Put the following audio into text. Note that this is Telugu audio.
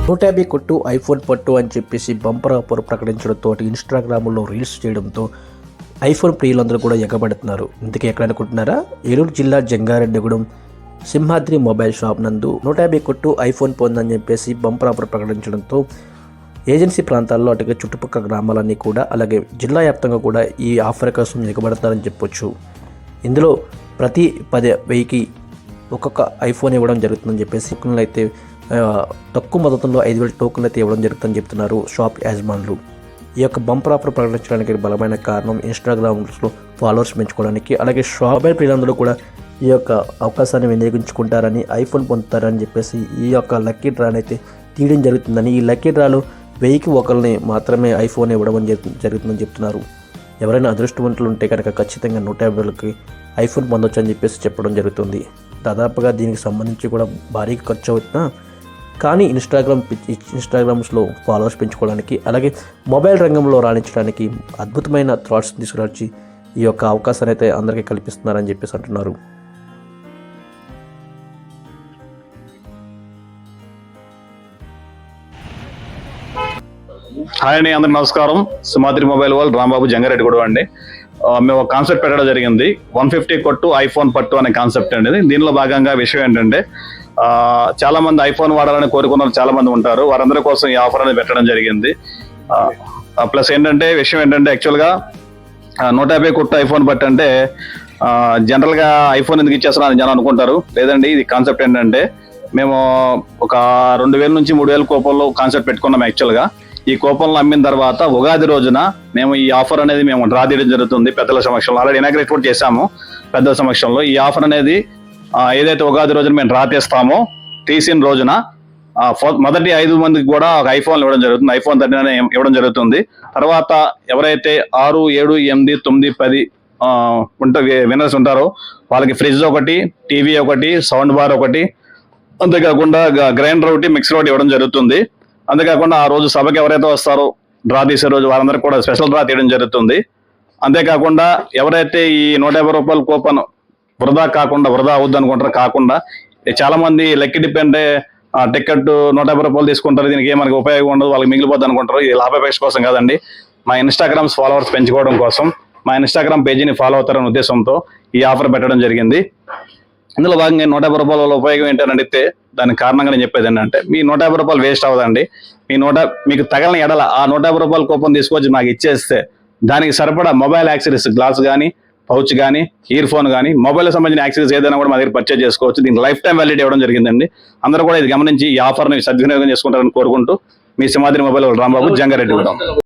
150 కొట్టు ఐఫోన్ పట్టు అని చెప్పేసి బంపర్ ఆఫర్ ప్రకటించడంతో ఇన్స్టాగ్రామ్లో రీల్స్ చేయడంతో ఐఫోన్ ప్రియులందరూ కూడా ఎగబడుతున్నారు. ఇందుకే ఎక్కడ అనుకుంటున్నారా? ఏలూరు జిల్లా జంగారెడ్డిగూడెం సింహాద్రి మొబైల్ షాప్ నందు 150 కొట్టు ఐఫోన్ పొందని చెప్పేసి బంపర్ ఆఫర్ ప్రకటించడంతో ఏజెన్సీ ప్రాంతాల్లో అటుగా చుట్టుపక్కల గ్రామాలన్నీ కూడా అలాగే జిల్లా వ్యాప్తంగా కూడా ఈ ఆఫర్ కోసం ఎగబడతారని చెప్పొచ్చు. ఇందులో ప్రతి 10,000కి ఒక్కొక్క ఐఫోన్ ఇవ్వడం జరుగుతుందని చెప్పేసి టోకన్లు అయితే తక్కువ మొత్తంలో 5,000 టోకన్లు అయితే ఇవ్వడం జరుగుతుందని చెప్తున్నారు షాప్ యాజమానులు. ఈ యొక్క బంపర్ ఆఫర్ ప్రకటించడానికి బలమైన కారణం ఇన్స్టాగ్రామ్లో ఫాలోవర్స్ పెంచుకోవడానికి అలాగే మొబైల్ ప్రియులందరూ కూడా ఈ యొక్క అవకాశాన్ని వినియోగించుకుంటారని ఐఫోన్ పొందుతారని చెప్పేసి ఈ యొక్క లక్కీ డ్రాని అయితే తీయడం జరుగుతుందని, ఈ లక్కీ డ్రాలో 1000కి ఒకరిని మాత్రమే ఐఫోన్ ఇవ్వడం జరుగుతుందని చెప్తున్నారు. ఎవరైనా అదృష్టవంతులు ఉంటే కనుక ఖచ్చితంగా 150కి ఐఫోన్ పొందొచ్చు అని చెప్పేసి చెప్పడం జరుగుతుంది. దాదాపుగా దీనికి సంబంధించి కూడా భారీగా ఖర్చు అవుతున్నా కానీ ఇన్స్టాగ్రామ్స్లో ఫాలోవర్స్ పెంచుకోవడానికి అలాగే మొబైల్ రంగంలో రాణించడానికి అద్భుతమైన థాట్స్ తీసుకురాచి ఈ యొక్క అవకాశాన్ని అయితే అందరికీ కల్పిస్తున్నారని చెప్పేసి అంటున్నారు. హాయ్ అండి, అందరికి నమస్కారం. సింహాద్రి మొబైల్ వాళ్ళు రాంబాబు జంగారెడ్డిగూడెం అండి. మేము ఒక కాన్సెప్ట్ పెట్టడం జరిగింది. 150 కొట్టు ఐఫోన్ పట్టు అనే కాన్సెప్ట్ అండి. దీనిలో భాగంగా విషయం ఏంటంటే చాలా మంది ఐఫోన్ వాడాలని కోరుకున్న చాలా మంది ఉంటారు. వారందరి కోసం ఈ ఆఫర్ అనేది పెట్టడం జరిగింది. ప్లస్ ఏంటంటే విషయం ఏంటంటే యాక్చువల్గా 150 కొట్టు ఐఫోన్ పట్టు అంటే జనరల్గా ఐఫోన్ ఎందుకు ఇచ్చేస్తున్నారని జనం అనుకుంటారు. లేదండి, ఇది కాన్సెప్ట్ ఏంటంటే మేము ఒక 2,000 నుంచి 3,000 కూపన్లో కాన్సెప్ట్ పెట్టుకున్నాం. యాక్చువల్గా ఈ కూపన్లు అమ్మిన తర్వాత ఉగాది రోజున మేము ఈ ఆఫర్ అనేది మేము డ్రా తీయడం జరుగుతుంది పెద్దల సమక్షంలో. ఆల్రెడీ ఇనాగ్రేట్ కూడా చేశాము పెద్దల సమక్షంలో. ఈ ఆఫర్ అనేది ఏదైతే ఉగాది రోజున మేము డ్రా తీస్తామో తీసిన రోజున మొదటి 5 మందికి కూడా ఒక ఐఫోన్ ఇవ్వడం జరుగుతుంది. ఐఫోన్ 13 ఇవ్వడం జరుగుతుంది. తర్వాత ఎవరైతే 6, 7, 8, 9, 10 విన్నర్స్ ఉంటారో వాళ్ళకి ఫ్రిడ్జ్ ఒకటి, టీవీ ఒకటి, సౌండ్ బార్ ఒకటి, అంతేకాకుండా గ్రైండర్ ఒకటి, మిక్సర్ ఒకటి ఇవ్వడం జరుగుతుంది. అంతేకాకుండా ఆ రోజు సభకి ఎవరైతే వస్తారో డ్రా తీసే రోజు వారందరికీ కూడా స్పెషల్ డ్రా తీయడం జరుగుతుంది. అంతేకాకుండా ఎవరైతే ఈ 150 రూపాయల కూపన్ వృధా అవుద్ది అనుకుంటారు కాకుండా చాలా మంది లక్కీ డిప్ అంటే టికెట్ 150 రూపాయలు తీసుకుంటారు, దీనికి ఏమనకి ఉపయోగం ఉండదు, వాళ్ళకి మిగిలిపోద్ది అనుకుంటారు. ఇది లాభాపేక్ష కోసం కాదండి, మా ఇన్స్టాగ్రామ్స్ ఫాలోవర్స్ పెంచుకోవడం కోసం, మా ఇన్స్టాగ్రామ్ పేజీని ఫాలో అవుతారనే ఉద్దేశంతో ఈ ఆఫర్ పెట్టడం జరిగింది. ఇందులో భాగంగా 150 రూపాయల వల్ల ఉపయోగం ఏంటని అడిగితే దానికి కారణంగా నేను చెప్పేది ఏంటంటే మీ 150 రూపాయలు వేస్ట్ అవ్వదండి. మీకు తగలని ఎడల ఆ 150 రూపాయల కూపన్ తీసుకొచ్చి నాకు ఇచ్చేస్తే దానికి సరిపడా మొబైల్ యాక్సెసరీస్, గ్లాస్ కానీ, పౌచ్ కానీ, ఇయర్ ఫోన్ కానీ, మొబైల్కి సంబంధించిన యాక్సెసరీస్ ఏదైనా కూడా మా దగ్గర పర్చేజ్ చేసుకోవచ్చు. దీనికి లైఫ్ టైం వ్యాలిడిటీ ఇవ్వడం జరిగిందండి. అందరూ కూడా ఇది గమనించి ఈ ఆఫర్ని సద్వినియోగం చేసుకుంటారని కోరుకుంటూ మీ సింహాద్రి మొబైల్ రాంబాబు జంగారెడ్డిగూడెం.